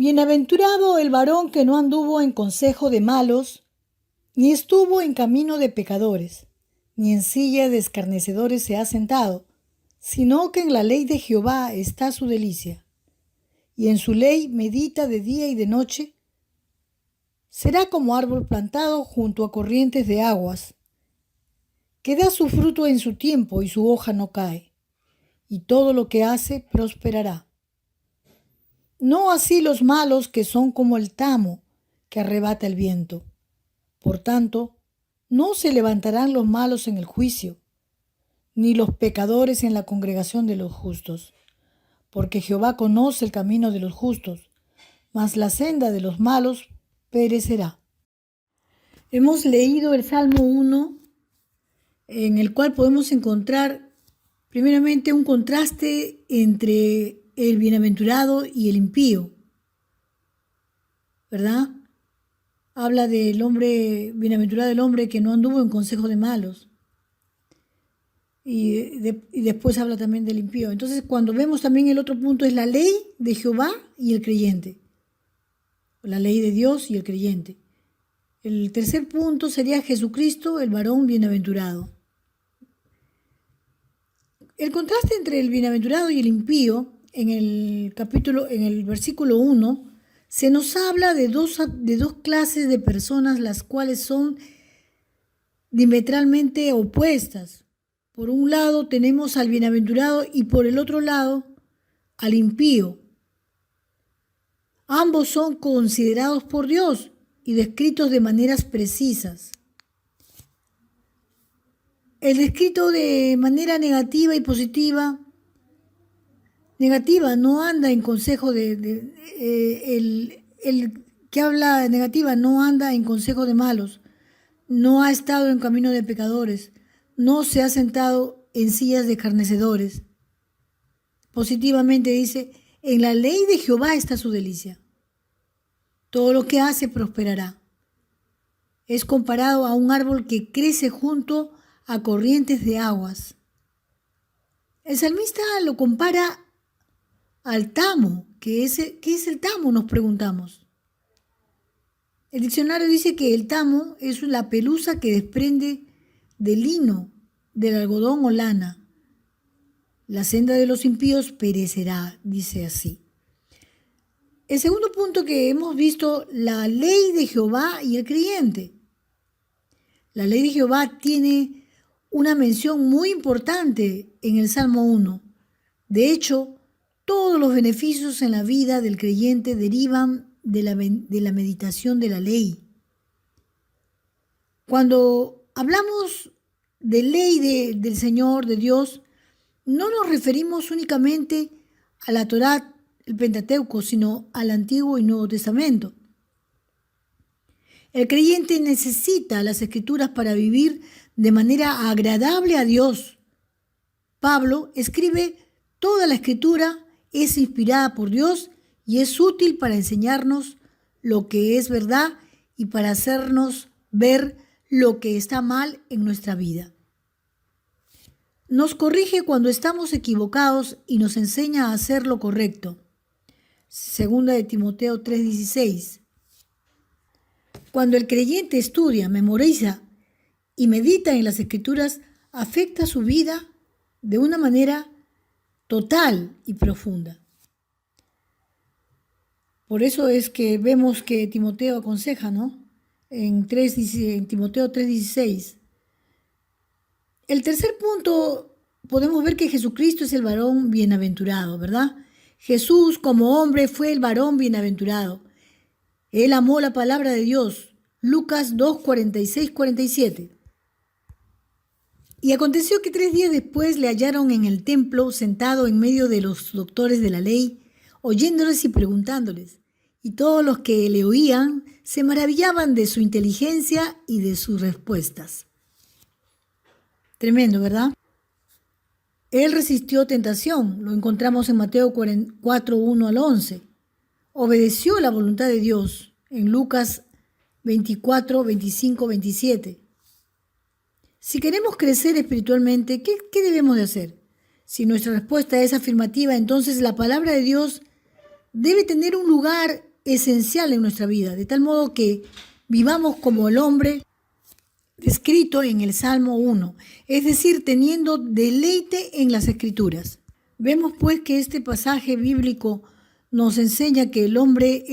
Bienaventurado el varón que no anduvo en consejo de malos, ni estuvo en camino de pecadores, ni en silla de escarnecedores se ha sentado, sino que en la ley de Jehová está su delicia, y en su ley medita de día y de noche. Será como árbol plantado junto a corrientes de aguas, que da su fruto en su tiempo y su hoja no cae, y todo lo que hace prosperará. No así los malos, que son como el tamo que arrebata el viento. Por tanto, no se levantarán los malos en el juicio, ni los pecadores en la congregación de los justos, porque Jehová conoce el camino de los justos, mas la senda de los malos perecerá. Hemos leído el Salmo 1, en el cual podemos encontrar primeramente un contraste entre el bienaventurado y el impío, ¿verdad? Habla del hombre, bienaventurado el hombre que no anduvo en consejo de malos. Y después habla también del impío. Entonces, cuando vemos también el otro punto, es la ley de Jehová y el creyente. La ley de Dios y el creyente. El tercer punto sería Jesucristo, el varón bienaventurado. El contraste entre el bienaventurado y el impío, en el versículo 1, se nos habla de dos clases de personas, las cuales son diametralmente opuestas. Por un lado tenemos al bienaventurado y por el otro lado al impío. Ambos son considerados por Dios y descritos de maneras precisas. El descrito de manera negativa y positiva. Negativa no anda en consejo el que habla negativa no anda en consejo de malos, no ha estado en camino de pecadores, no se ha sentado en sillas de escarnecedores. Positivamente dice, en la ley de Jehová está su delicia. Todo lo que hace prosperará. Es comparado a un árbol que crece junto a corrientes de aguas. El salmista lo compara al tamo. ¿Qué es el tamo?, nos preguntamos. El diccionario dice que el tamo es la pelusa que desprende del lino, del algodón o lana. La senda de los impíos perecerá, dice así. El segundo punto que hemos visto, la ley de Jehová y el creyente. La ley de Jehová tiene una mención muy importante en el Salmo 1. De hecho, todos los beneficios en la vida del creyente derivan de la meditación de la ley. Cuando hablamos de ley del Señor, de Dios, no nos referimos únicamente a la Torá, el Pentateuco, sino al Antiguo y Nuevo Testamento. El creyente necesita las Escrituras para vivir de manera agradable a Dios. Pablo escribe: toda la Escritura es inspirada por Dios y es útil para enseñarnos lo que es verdad y para hacernos ver lo que está mal en nuestra vida. Nos corrige cuando estamos equivocados y nos enseña a hacer lo correcto. Segunda de Timoteo 3:16. Cuando el creyente estudia, memoriza y medita en las Escrituras, afecta su vida de una manera total y profunda. Por eso es que vemos que Timoteo aconseja, ¿no? En Timoteo 3:16. El tercer punto, podemos ver que Jesucristo es el varón bienaventurado, ¿verdad? Jesús como hombre fue el varón bienaventurado. Él amó la palabra de Dios. Lucas 2:46-47. Y aconteció que 3 días después le hallaron en el templo sentado en medio de los doctores de la ley, oyéndoles y preguntándoles. Y todos los que le oían se maravillaban de su inteligencia y de sus respuestas. Tremendo, ¿verdad? Él resistió tentación, lo encontramos en Mateo 4:1-11. Obedeció la voluntad de Dios en Lucas 24:25-27. Si queremos crecer espiritualmente, ¿qué debemos de hacer? Si nuestra respuesta es afirmativa, entonces la palabra de Dios debe tener un lugar esencial en nuestra vida, de tal modo que vivamos como el hombre descrito en el Salmo 1, es decir, teniendo deleite en las Escrituras. Vemos pues que este pasaje bíblico nos enseña que el hombre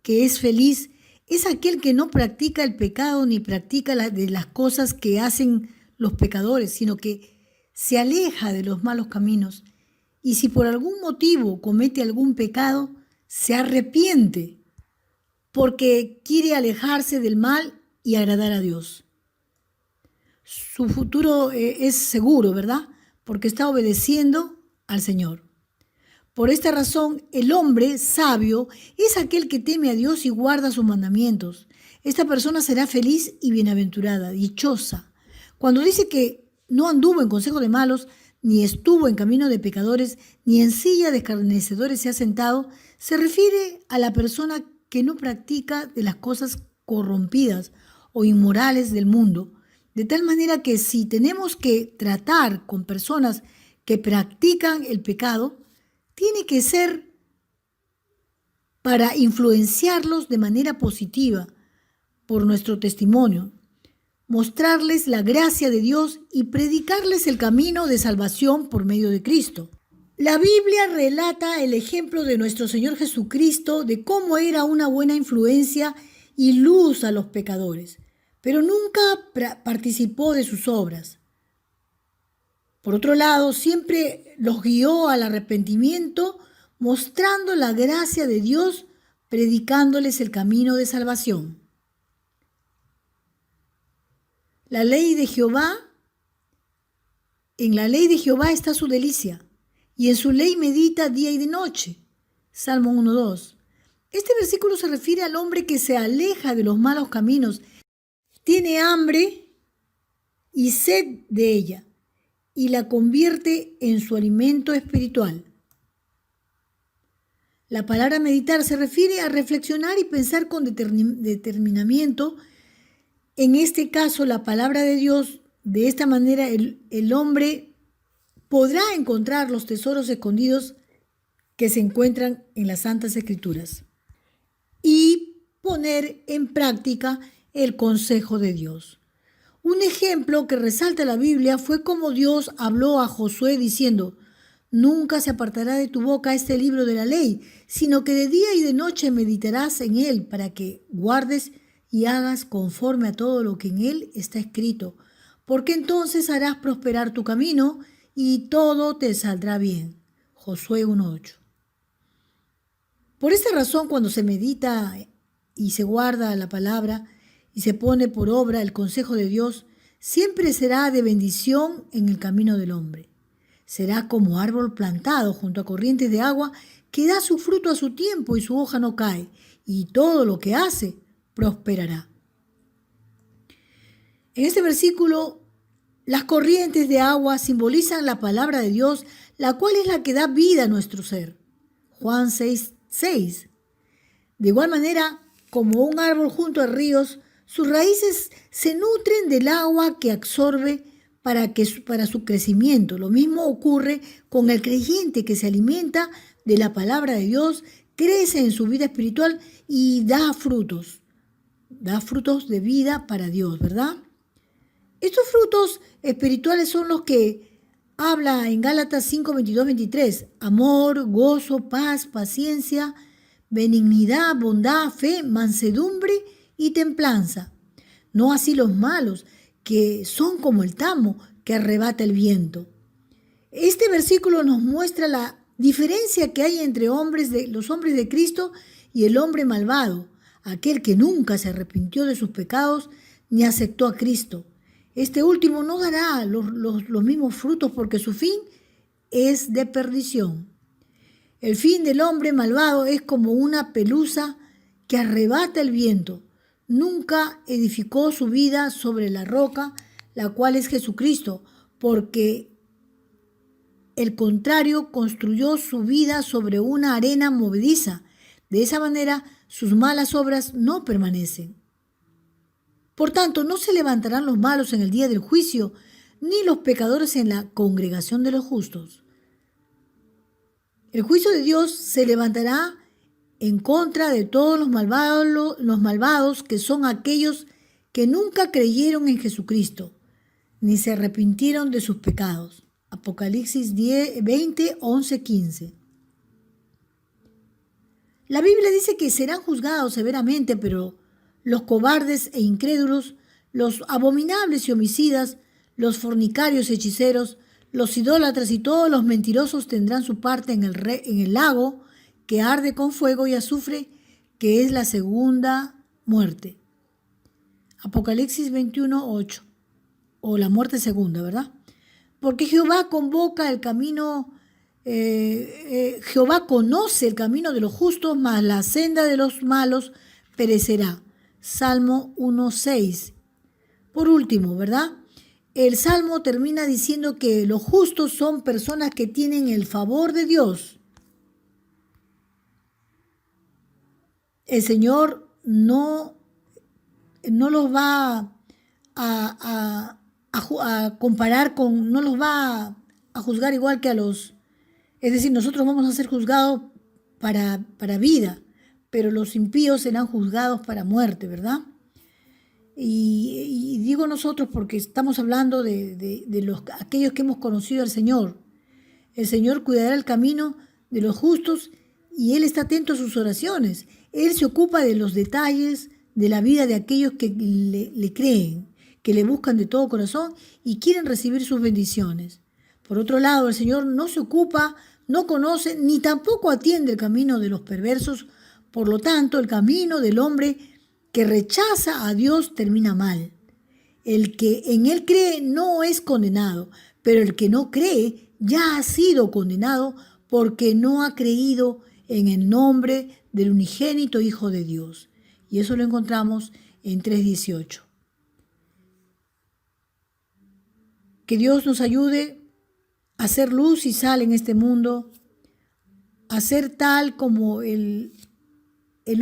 que es feliz es aquel que no practica el pecado ni practica de las cosas que hacen los pecadores, sino que se aleja de los malos caminos. Y si por algún motivo comete algún pecado, se arrepiente porque quiere alejarse del mal y agradar a Dios. Su futuro es seguro, ¿verdad? Porque está obedeciendo al Señor. Por esta razón, el hombre sabio es aquel que teme a Dios y guarda sus mandamientos. Esta persona será feliz y bienaventurada, dichosa. Cuando dice que no anduvo en consejo de malos, ni estuvo en camino de pecadores, ni en silla de escarnecedores se ha sentado, se refiere a la persona que no practica de las cosas corrompidas o inmorales del mundo. De tal manera que si tenemos que tratar con personas que practican el pecado, tiene que ser para influenciarlos de manera positiva por nuestro testimonio, mostrarles la gracia de Dios y predicarles el camino de salvación por medio de Cristo. La Biblia relata el ejemplo de nuestro Señor Jesucristo de cómo era una buena influencia y luz a los pecadores, pero nunca participó de sus obras. Por otro lado, siempre los guió al arrepentimiento, mostrando la gracia de Dios, predicándoles el camino de salvación. En la ley de Jehová está su delicia, y en su ley medita día y de noche. Salmo 1:2. Este versículo se refiere al hombre que se aleja de los malos caminos, tiene hambre y sed de ella, y la convierte en su alimento espiritual. La palabra meditar se refiere a reflexionar y pensar con determinamiento. En este caso, la palabra de Dios, de esta manera el hombre podrá encontrar los tesoros escondidos que se encuentran en las Santas Escrituras y poner en práctica el consejo de Dios. Un ejemplo que resalta la Biblia fue como Dios habló a Josué diciendo: nunca se apartará de tu boca este libro de la ley, sino que de día y de noche meditarás en él para que guardes y hagas conforme a todo lo que en él está escrito, porque entonces harás prosperar tu camino y todo te saldrá bien. Josué 1:8. Por esta razón, cuando se medita y se guarda la palabra y se pone por obra el consejo de Dios, siempre será de bendición en el camino del hombre. Será como árbol plantado junto a corrientes de agua que da su fruto a su tiempo y su hoja no cae, y todo lo que hace prosperará. En este versículo, las corrientes de agua simbolizan la palabra de Dios, la cual es la que da vida a nuestro ser. Juan 6:6. De igual manera, como un árbol junto a ríos, sus raíces se nutren del agua que absorbe para su crecimiento. Lo mismo ocurre con el creyente que se alimenta de la palabra de Dios, crece en su vida espiritual y da frutos de vida para Dios, ¿verdad? Estos frutos espirituales son los que habla en Gálatas 5:22-23: amor, gozo, paz, paciencia, benignidad, bondad, fe, mansedumbre y templanza. No así los malos, que son como el tamo que arrebata el viento. Este versículo nos muestra la diferencia que hay entre los hombres de Cristo y el hombre malvado, aquel que nunca se arrepintió de sus pecados ni aceptó a Cristo. Este último no dará los mismos frutos porque su fin es de perdición. El fin del hombre malvado es como una pelusa que arrebata el viento. Nunca edificó su vida sobre la roca, la cual es Jesucristo, porque el contrario construyó su vida sobre una arena movediza. De esa manera, sus malas obras no permanecen. Por tanto, no se levantarán los malos en el día del juicio, ni los pecadores en la congregación de los justos. El juicio de Dios se levantará en contra de todos los malvados que son aquellos que nunca creyeron en Jesucristo, ni se arrepintieron de sus pecados. Apocalipsis 20, 11, 15. La Biblia dice que serán juzgados severamente, pero los cobardes e incrédulos, los abominables y homicidas, los fornicarios y hechiceros, los idólatras y todos los mentirosos tendrán su parte en el lago que arde con fuego y azufre, que es la segunda muerte. Apocalipsis 21, 8. O la muerte segunda, ¿verdad? Porque Jehová convoca el camino, Jehová conoce el camino de los justos, mas la senda de los malos perecerá. Salmo 1:6. Por último, ¿verdad? El Salmo termina diciendo que los justos son personas que tienen el favor de Dios. El Señor no los va a comparar con, no los va a juzgar igual que a los, es decir, nosotros vamos a ser juzgados para vida, pero los impíos serán juzgados para muerte, ¿verdad? Y digo nosotros porque estamos hablando de aquellos que hemos conocido al Señor. El Señor cuidará el camino de los justos y Él está atento a sus oraciones. Él se ocupa de los detalles de la vida de aquellos que le creen, que le buscan de todo corazón y quieren recibir sus bendiciones. Por otro lado, el Señor no se ocupa, no conoce, ni tampoco atiende el camino de los perversos. Por lo tanto, el camino del hombre que rechaza a Dios termina mal. El que en Él cree no es condenado, pero el que no cree ya ha sido condenado porque no ha creído en el nombre del unigénito Hijo de Dios. Y eso lo encontramos en 3:18. Que Dios nos ayude a ser luz y sal en este mundo, a ser tal como el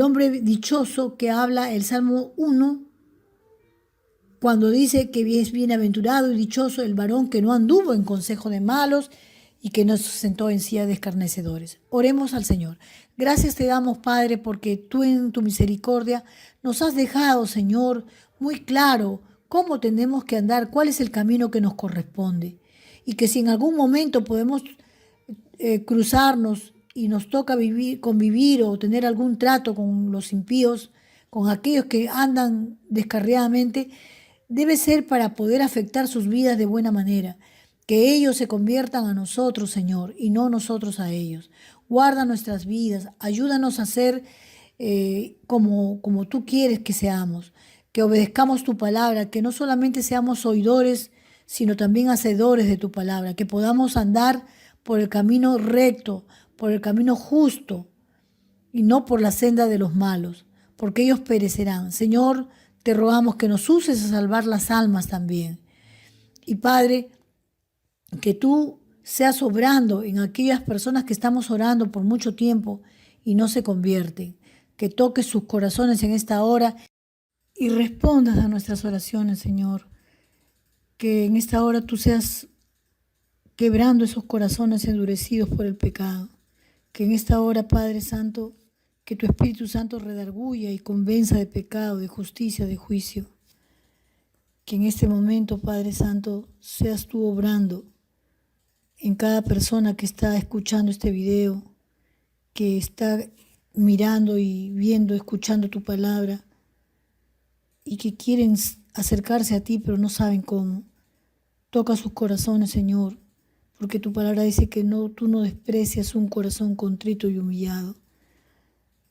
hombre dichoso que habla el Salmo 1, cuando dice que es bienaventurado y dichoso el varón que no anduvo en consejo de malos y que no se sentó en silla de escarnecedores. Oremos al Señor. Gracias te damos, Padre, porque tú en tu misericordia nos has dejado, Señor, muy claro cómo tenemos que andar, cuál es el camino que nos corresponde. Y que si en algún momento podemos cruzarnos y nos toca convivir o tener algún trato con los impíos, con aquellos que andan descarriadamente, debe ser para poder afectar sus vidas de buena manera. Que ellos se conviertan a nosotros, Señor, y no nosotros a ellos. Guarda nuestras vidas, ayúdanos a ser como tú quieres que seamos, que obedezcamos tu palabra, que no solamente seamos oidores, sino también hacedores de tu palabra, que podamos andar por el camino recto, por el camino justo, y no por la senda de los malos, porque ellos perecerán. Señor, te rogamos que nos uses a salvar las almas también. Y Padre, que tú seas obrando en aquellas personas que estamos orando por mucho tiempo y no se convierten, que toques sus corazones en esta hora y respondas a nuestras oraciones, Señor. Que en esta hora tú seas quebrando esos corazones endurecidos por el pecado. Que en esta hora, Padre Santo, que tu Espíritu Santo redarguya y convenza de pecado, de justicia, de juicio. Que en este momento, Padre Santo, seas tú obrando en cada persona que está escuchando este video, que está mirando y viendo, escuchando tu palabra y que quieren acercarse a ti pero no saben cómo. Toca sus corazones, Señor, porque tu palabra dice que tú no desprecias un corazón contrito y humillado.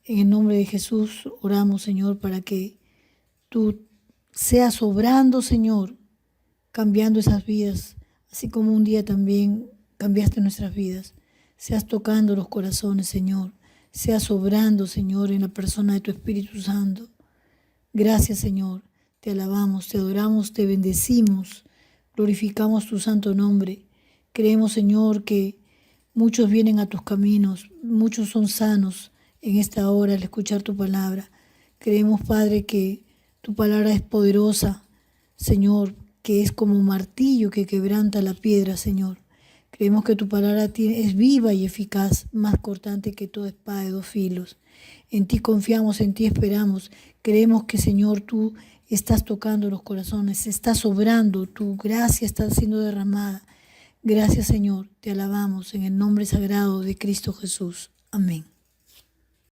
En el nombre de Jesús oramos, Señor, para que tú seas obrando, Señor, cambiando esas vidas, así como un día también cambiaste nuestras vidas. Seas tocando los corazones, Señor. Seas obrando, Señor, en la persona de tu Espíritu Santo. Gracias, Señor. Te alabamos, te adoramos, te bendecimos. Glorificamos tu santo nombre. Creemos, Señor, que muchos vienen a tus caminos, muchos son sanos en esta hora al escuchar tu palabra. Creemos, Padre, que tu palabra es poderosa, Señor, que es como un martillo que quebranta la piedra, Señor. Creemos que tu palabra es viva y eficaz, más cortante que toda espada de dos filos. En ti confiamos, en ti esperamos. Creemos que, Señor, tú estás tocando los corazones, estás obrando, tu gracia está siendo derramada. Gracias, Señor, te alabamos en el nombre sagrado de Cristo Jesús. Amén.